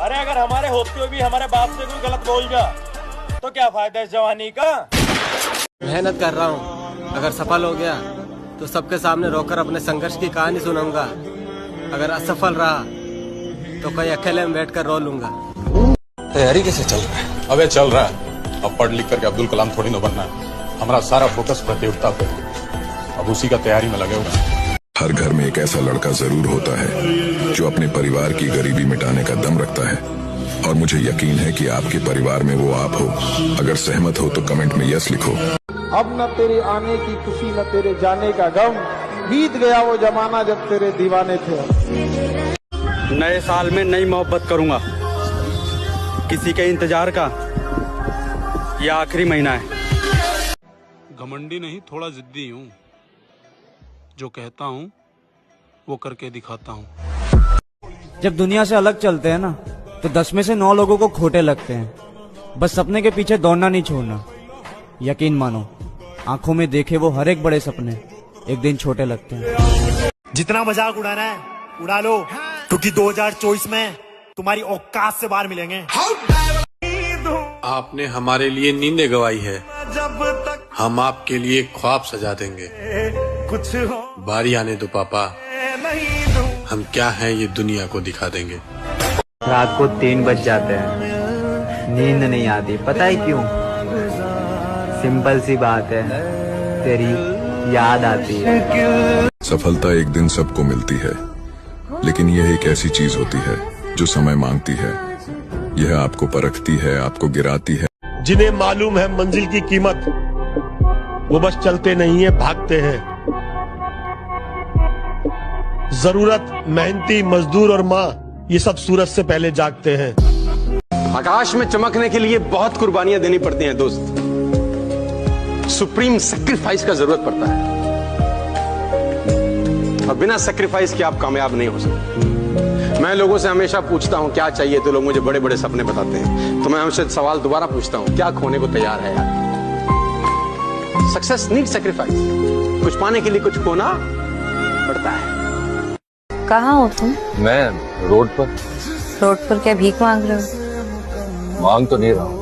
अरे अगर हमारे होते हुए भी हमारे बाप से कोई गलत बोल जा तो क्या फायदा इस जवानी का। मेहनत कर रहा हूँ, अगर सफल हो गया तो सबके सामने रोकर अपने संघर्ष की कहानी सुनाऊंगा। अगर असफल रहा तो कहीं अकेले में बैठकर रो लूंगा। तैयारी कैसे चल रहा है? अबे चल रहा है। अब पढ़ लिख करके अब्दुल कलाम थोड़ी ना बनना है। हमारा सारा फोकस प्रतियोगिता पे, अब उसी का तैयारी में लगे हुए हैं। हर घर में एक ऐसा लड़का जरूर होता है जो अपने परिवार की गरीबी मिटाने का दम रखता है, और मुझे यकीन है कि आपके परिवार में वो आप हो। अगर सहमत हो तो कमेंट में यस लिखो। अब न तेरे आने की खुशी न तेरे जाने का गम, बीत गया वो जमाना जब तेरे दीवाने थे। नए साल में नई मोहब्बत करूंगा, किसी के इंतजार का यह आखिरी महीना है। घमंडी नहीं, थोड़ा जिद्दी हूँ। जो कहता हूँ वो करके दिखाता हूँ। जब दुनिया से अलग चलते हैं ना तो 10 में से 9 लोगों को खोटे लगते हैं। बस सपने के पीछे दौड़ना नहीं छोड़ना। यकीन मानो, आंखों में देखे वो हर एक बड़े सपने एक दिन छोटे लगते हैं। जितना मजाक उड़ाना है उड़ा लो, क्योंकि 2024 में तुम्हारी औकात से बाहर मिलेंगे। आपने हमारे लिए नींदें गवाई है, हम आपके लिए ख्वाब सजा देंगे। कुछ बारी आने दो पापा, हम क्या हैं ये दुनिया को दिखा देंगे। रात को 3 बज जाते हैं, नींद नहीं आती, पता है क्यों? सिंपल सी बात है, तेरी याद आती है। सफलता एक दिन सबको मिलती है, लेकिन यह एक ऐसी चीज होती है जो समय मांगती है। यह आपको परखती है, आपको गिराती है। जिन्हें मालूम है मंजिल की कीमत, वो बस चलते नहीं है, भागते हैं। जरूरत, मेहनती मजदूर और माँ, ये सब सूरज से पहले जागते हैं। आकाश में चमकने के लिए बहुत कुर्बानियां देनी पड़ती हैं दोस्त। सुप्रीम सैक्रिफाइस का जरूरत पड़ता है, और बिना सैक्रिफाइस के आप कामयाब नहीं हो सकते। मैं लोगों से हमेशा पूछता हूं क्या चाहिए, तो लोग मुझे बड़े बड़े सपने बताते हैं। तो मैं हमसे सवाल दोबारा पूछता हूं, क्या खोने को तैयार है यार? Success need sacrifice. कुछ पाने के लिए कुछ खोना पड़ता है। कहाँ हो तुम? मैं रोड पर। रोड पर क्या भीख मांग रहे हो? मांग तो नहीं रहा हूँ,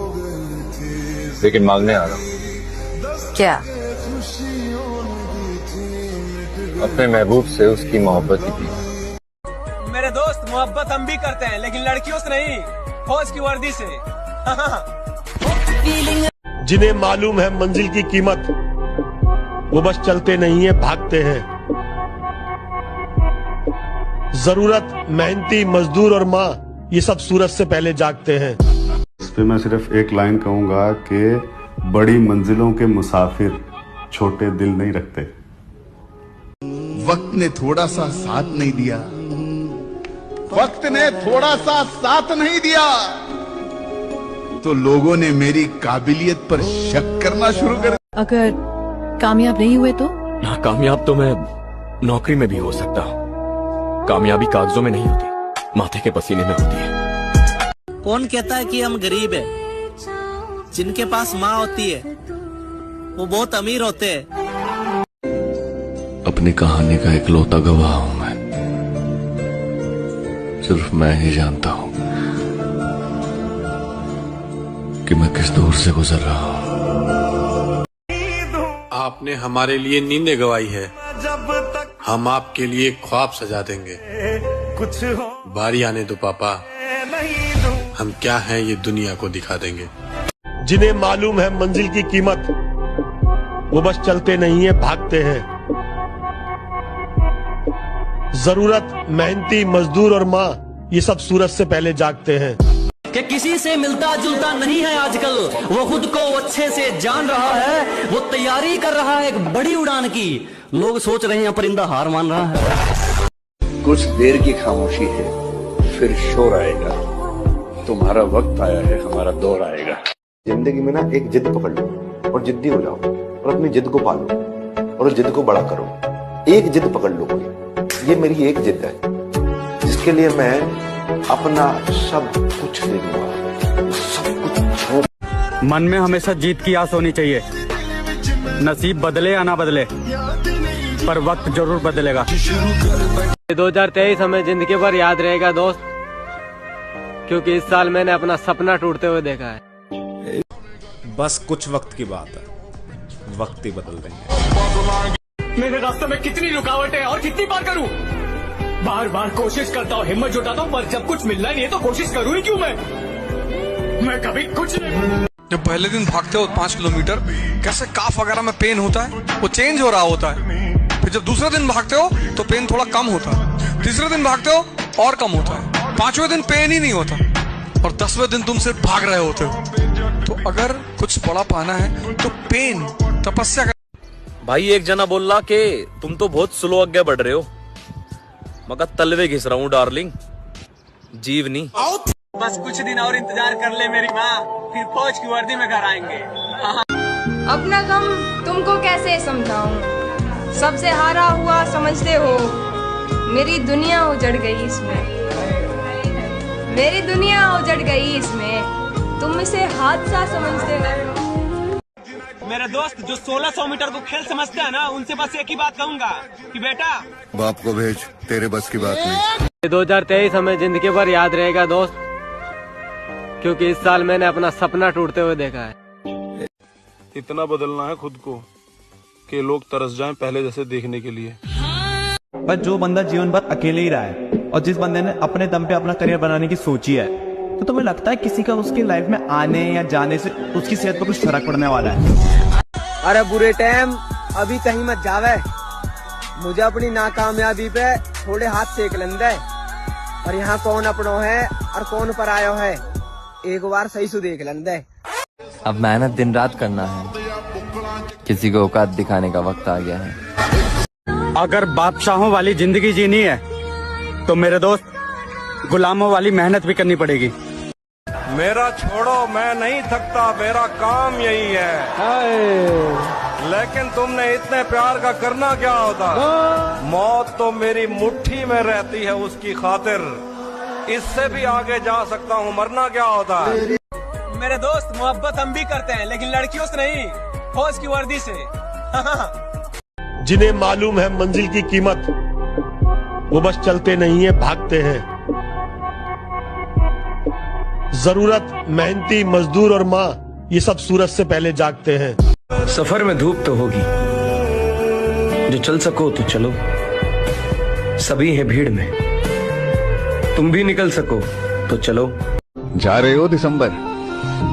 लेकिन मांगने आ रहा हूँ। क्या? अपने महबूब से उसकी मोहब्बत की थी। मेरे दोस्त, मोहब्बत हम भी करते हैं, लेकिन लड़कियों से नहीं, फौज की वर्दी से। जिन्हें मालूम है मंजिल की कीमत, वो बस चलते नहीं है, भागते हैं। जरूरत, मेहनती मजदूर और माँ, ये सब सूरज से पहले जागते हैं। इस पे मैं सिर्फ एक लाइन कहूंगा कि बड़ी मंजिलों के मुसाफिर छोटे दिल नहीं रखते। वक्त ने थोड़ा सा साथ नहीं दिया, वक्त ने थोड़ा सा साथ नहीं दिया, तो लोगों ने मेरी काबिलियत पर शक करना शुरू कर। अगर कामयाब नहीं हुए तो? नाकामयाब तो मैं नौकरी में भी हो सकता हूँ। कामयाबी कागजों में नहीं होती, माथे के पसीने में होती है। कौन कहता है कि हम गरीब हैं? जिनके पास माँ होती है वो बहुत अमीर होते हैं। अपनी कहानी का इकलौता गवाह हूं मैं, सिर्फ मैं ही जानता हूं कि मैं किस दौर से गुजर रहा हूं। आपने हमारे लिए नींदें गवाई है, हम आपके लिए ख्वाब सजा देंगे। कुछ बारी आने दो पापा, हम क्या हैं ये दुनिया को दिखा देंगे। जिन्हें मालूम है मंजिल की कीमत, वो बस चलते नहीं है, भागते हैं। जरूरत, मेहनती मजदूर और माँ, ये सब सूरज से पहले जागते हैं। कि किसी से मिलता जुलता नहीं है आजकल, वो खुद को अच्छे से जान रहा है, वो तैयारी कर रहा है एक बड़ी उड़ान की। लोग सोच रहे हैं परिंदा हार मान रहा है। कुछ देर की खामोशी है, फिर शोर आएगा। तुम्हारा वक्त आया है, हमारा दौर आएगा। जिंदगी में ना एक जिद पकड़ लो और जिद्दी हो जाओ, और अपनी जिद को पालो और उस जिद को बड़ा करो। एक जिद पकड़ लो कोई, ये मेरी एक जिद है जिसके लिए मैं अपना सब कुछ दे दूंगा, सब कुछ। मन में हमेशा जीत की आस होनी चाहिए। नसीब बदले या ना बदले, पर वक्त जरूर बदलेगा। 2023 हमें जिंदगी भर याद रहेगा दोस्त। क्योंकि इस साल मैंने अपना सपना टूटते हुए देखा है। बस कुछ वक्त की बात है, वक्त ही बदल देंगे। मेरे रास्ते में कितनी रुकावटें और कितनी बार करूं? बार बार कोशिश करता हूँ, हिम्मत जुटाता हूँ, पर जब कुछ मिलना नहीं है तो कोशिश करूँ ही क्यों मैं कभी कुछ नहीं। जब पहले दिन भागते हो 5 किलोमीटर, कैसे काफ वगैरह में पेन होता है, वो चेंज हो रहा होता है। फिर जब दूसरे दिन भागते हो तो पेन थोड़ा कम होता है, तीसरे दिन भागते हो और कम होता है, 5वें दिन पेन ही नहीं होता और 10वें दिन तुम सिर्फ भाग रहे होते हो। तो अगर कुछ बड़ा पाना है तो पेन तपस्या कर। भाई एक जना बोल रहा कि तुम तो बहुत स्लो आगे बढ़ रहे हो, मगर तलवे घिस रहा हूँ डार्लिंग, जीव नहीं। बस कुछ दिन और इंतजार कर ले मेरी माँ, फिर फौज की वर्दी में घर आएंगे। अपना गम तुमको कैसे समझाऊं, सबसे हारा हुआ समझते हो, मेरी दुनिया उजड़ गई इसमें, मेरी दुनिया उजड़ गई इसमें, तुम इसे हादसा समझते हो। मेरे दोस्त जो 1600 मीटर को खेल समझते हैं ना, उनसे बस एक ही बात कहूंगा कि बेटा बाप को भेज, तेरे बस की बात नहीं। 2023 हमें जिंदगी भर याद रहेगा दोस्त, क्योंकि इस साल मैंने अपना सपना टूटते हुए देखा है। इतना बदलना है खुद को कि लोग तरस जाएं पहले जैसे देखने के लिए। पर जो बंदा जीवन भर अकेले ही रहा है और जिस बंदे ने अपने दम पे अपना करियर बनाने की सोची है, तो तुम्हें लगता है किसी का उसकी लाइफ में आने या जाने से उसकी सेहत पर कुछ फर्क पड़ने वाला है? अरे बुरे टाइम अभी कहीं मत जावे, मुझे अपनी नाकामयाबी पे थोड़े हाथ सेक लेंदे, और यहाँ कौन अपनों है और कौन परायो है, एक बार सही से देख लेंदे। अब मेहनत दिन रात करना है, किसी को औकात दिखाने का वक्त आ गया है। अगर बादशाहों वाली जिंदगी जीनी है तो मेरे दोस्त गुलामों वाली मेहनत भी करनी पड़ेगी। मेरा छोड़ो, मैं नहीं थकता, मेरा काम यही है। लेकिन तुमने इतने प्यार का करना क्या होता? मौत तो मेरी मुट्ठी में रहती है उसकी खातिर, इससे भी आगे जा सकता हूँ, मरना क्या होता है? मेरे दोस्त मोहब्बत हम भी करते हैं, लेकिन लड़कियों से नहीं, फौज की वर्दी से। जिन्हें मालूम है मंजिल की कीमत, वो बस चलते नहीं है, भागते हैं। जरूरत, मेहनती मजदूर और माँ, ये सब सूरज से पहले जागते हैं। सफर में धूप तो होगी, जो चल सको तो चलो, सभी है भीड़ में, तुम भी निकल सको तो चलो। जा रहे हो दिसंबर,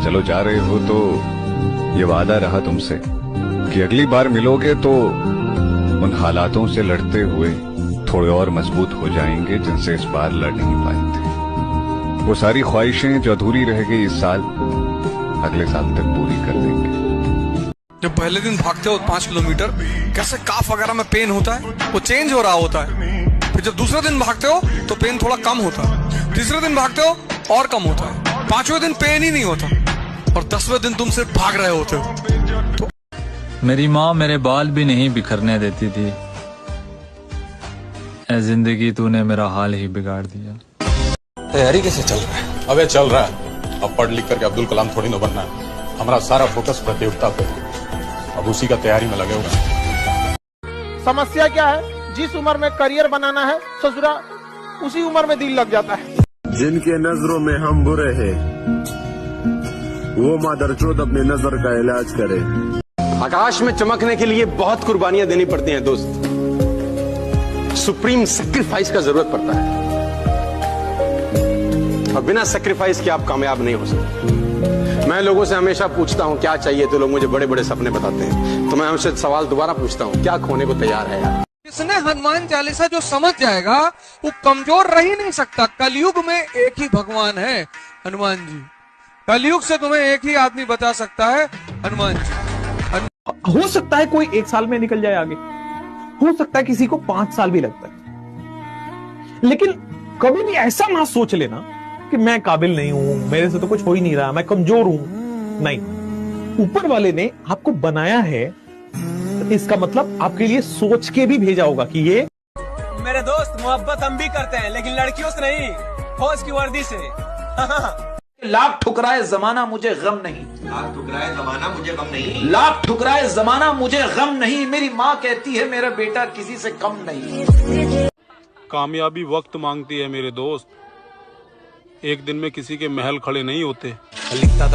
चलो जा रहे हो तो ये वादा रहा तुमसे कि अगली बार मिलोगे तो उन हालातों से लड़ते हुए थोड़े और मजबूत हो जाएंगे जिनसे इस बार लड़ नहीं पाए थे। वो सारी ख्वाहिशें जो अधूरी रह गई इस साल, अगले साल तक पूरी कर देंगे। जब पहले दिन भागते हो 5 किलोमीटर, कैसे काफ वगैरह में पेन होता है, वो चेंज हो रहा होता है। फिर जब दूसरे दिन भागते हो तो पेन थोड़ा कम होता है, तीसरे दिन भागते हो और कम होता है, 5वें दिन पेन ही नहीं होता और 10वें दिन तुम सिर्फ भाग रहे होते हो। तो मेरी माँ मेरे बाल भी नहीं बिखरने देती थी, ऐ जिंदगी तूने मेरा हाल ही बिगाड़ दिया। तैयारी कैसे चल रहा है? अबे चल रहा है, अब पढ़ लिख करके अब्दुल कलाम थोड़ी ना बनना है। हमारा सारा फोकस प्रतियोगिता पे, अब उसी का तैयारी में लगे हुए। समस्या क्या है? जिस उम्र में करियर बनाना है ससुरा, उसी उम्र में दिल लग जाता है। जिनके नजरों में हम बुरे हैं, वो मादरचोद अपने नजर का इलाज करे। आकाश में चमकने के लिए बहुत कुर्बानियां देनी पड़ती हैं दोस्त, सुप्रीम सेक्रीफाइस का जरूरत पड़ता है, और बिना सेक्रीफाइस के आप कामयाब नहीं हो सकते। मैं लोगों से हमेशा पूछता हूं क्या चाहिए, तो लोग मुझे बड़े बड़े सपने बताते हैं। तो मैं हमसे सवाल दोबारा पूछता हूं, क्या खोने को तैयार है यार? जिसने हनुमान चालीसा जो समझ जाएगा वो कमजोर रह ही नहीं सकता। कलयुग में एक ही भगवान है, हनुमान जी। कलयुग से तुम्हें एक ही आदमी बचा सकता है, हनुमान जी। हो सकता है कोई 1 साल में निकल जाए आगे, हो सकता है किसी को 5 साल भी लगता है, लेकिन कभी भी ऐसा ना सोच लेना कि मैं काबिल नहीं हूं, मेरे से तो कुछ हो ही नहीं रहा, मैं कमजोर हूं। नहीं, ऊपर वाले ने आपको बनाया है, इसका मतलब आपके लिए सोच के भी भेजा होगा कि ये। मेरे दोस्त मोहब्बत हम भी करते हैं, लेकिन लड़कियों से नहीं, फौज की वर्दी से। लाख ठुकराए जमाना मुझे गम नहीं, लाख ठुकराए जमाना मुझे गम नहीं, लाख ठुकराए जमाना मुझे गम नहीं, मेरी माँ कहती है मेरा बेटा किसी से कम नहीं। कामयाबी वक्त मांगती है मेरे दोस्त, एक दिन में किसी के महल खड़े नहीं होते। लिखता था